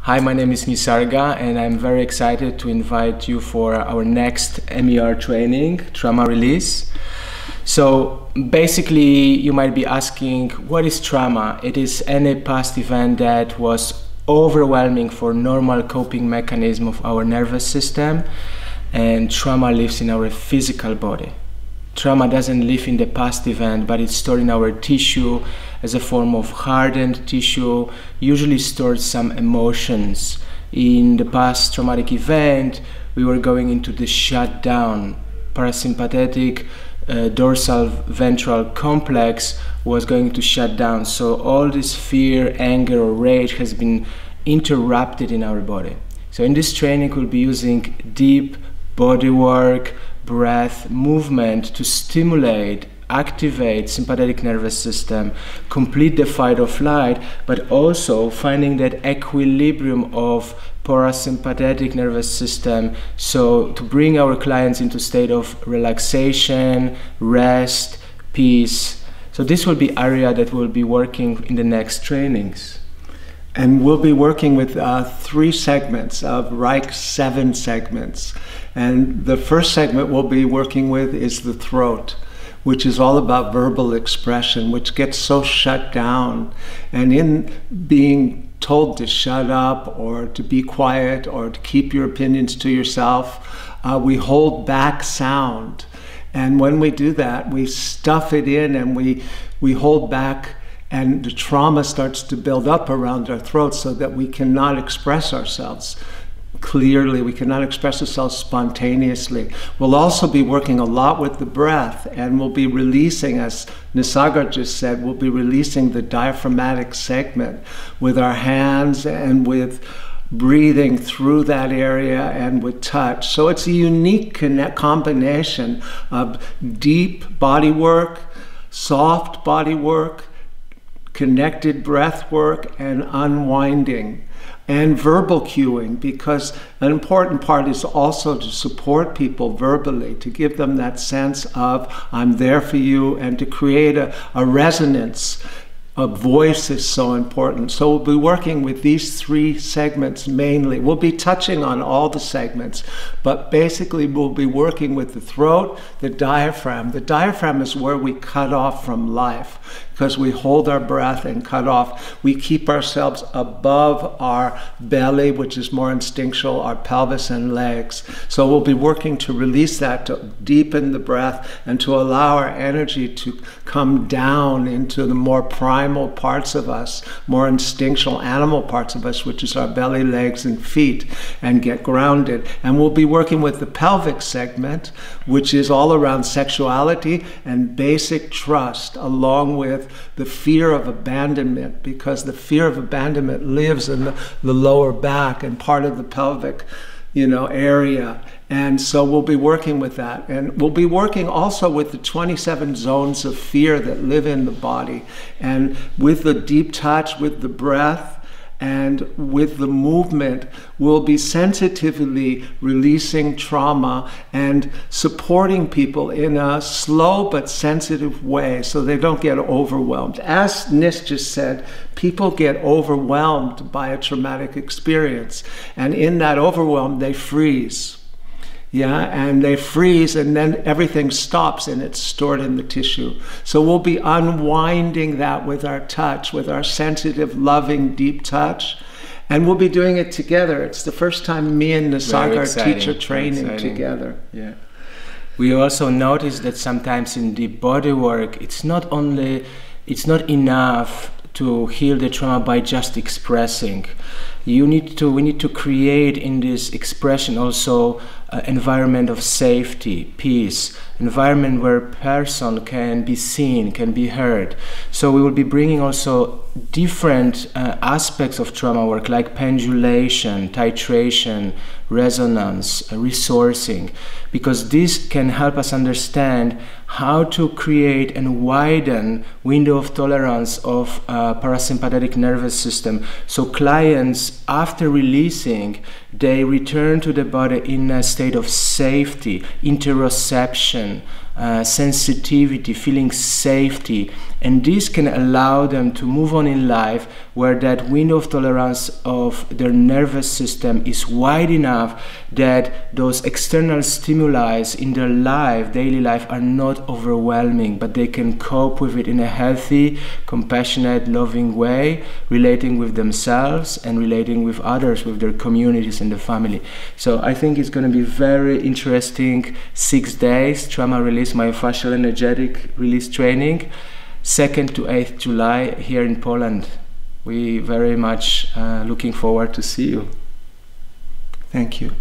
Hi, my name is Nisarga and I'm very excited to invite you for our next MER training, Trauma Release. So basically you might be asking, what is trauma? It is any past event that was overwhelming for normal coping mechanism of our nervous system, and trauma lives in our physical body. Trauma doesn't live in the past event, but it's stored in our tissue as a form of hardened tissue, usually stores some emotions. In the past traumatic event, we were going into the shutdown. Parasympathetic dorsal ventral complex was going to shut down. So all this fear, anger, or rage has been interrupted in our body. So in this training, we'll be using deep body work, breath, movement to stimulate, activate sympathetic nervous system, complete the fight or flight, but also finding that equilibrium of parasympathetic nervous system, so to bring our clients into state of relaxation, rest, peace. So this will be area that we'll be working in the next trainings. And we'll be working with 3 segments of Reich 7 segments. And the first segment we'll be working with is the throat, which is all about verbal expression, which gets so shut down. And in being told to shut up or to be quiet or to keep your opinions to yourself, we hold back sound. And when we do that, we stuff it in and we hold back, and the trauma starts to build up around our throats so that we cannot express ourselves clearly, we cannot express ourselves spontaneously. We'll also be working a lot with the breath, and we'll be releasing, as Nisarga just said, we'll be releasing the diaphragmatic segment with our hands and with breathing through that area and with touch. So it's a unique combination of deep body work, soft body work, connected breath work, and unwinding, and verbal cueing, because an important part is also to support people verbally, to give them that sense of I'm there for you, and to create a resonance. A voice is so important. So we'll be working with these 3 segments mainly. We'll be touching on all the segments, but basically we'll be working with the throat, the diaphragm. The diaphragm is where we cut off from life, because we hold our breath and cut off. We keep ourselves above our belly, which is more instinctual, our pelvis and legs. So we'll be working to release that, to deepen the breath, and to allow our energy to come down into the more primal parts of us, more instinctual animal parts of us, which is our belly, legs, and feet, and get grounded. And we'll be working with the pelvic segment, which is all around sexuality and basic trust, along with the fear of abandonment, because the fear of abandonment lives in the lower back and part of the pelvic, area. And so we'll be working with that. And we'll be working also with the 27 zones of fear that live in the body. And with the deep touch, with the breath, and with the movement, we'll be sensitively releasing trauma and supporting people in a slow but sensitive way so they don't get overwhelmed. As Nis just said, people get overwhelmed by a traumatic experience, and in that overwhelm they freeze. And they freeze, and then everything stops and it's stored in the tissue. So we'll be unwinding that with our touch, with our sensitive, loving, deep touch. And we'll be doing it together. It's the first time me and Nisarga are teacher training together. Yeah. We also notice that sometimes in deep body work, it's not enough to heal the trauma by just expressing. We need to create in this expression also environment of safety, peace, environment where person can be seen, can be heard. So we will be bringing also different aspects of trauma work, like pendulation, titration, resonance, resourcing, because this can help us understand how to create and widen window of tolerance of parasympathetic nervous system. So clients, after releasing, they return to the body in a state of safety, interoception, sensitivity, feeling safety, And this can allow them to move on in life where that window of tolerance of their nervous system is wide enough that those external stimuli in their life, daily life, are not overwhelming, but they can cope with it in a healthy, compassionate, loving way, relating with themselves and relating with others, with their communities and the family. So I think it's going to be very interesting 6 days, trauma release, myofascial energetic release training, 2nd to 8th July here in Poland. We very much looking forward to see you. Thank you.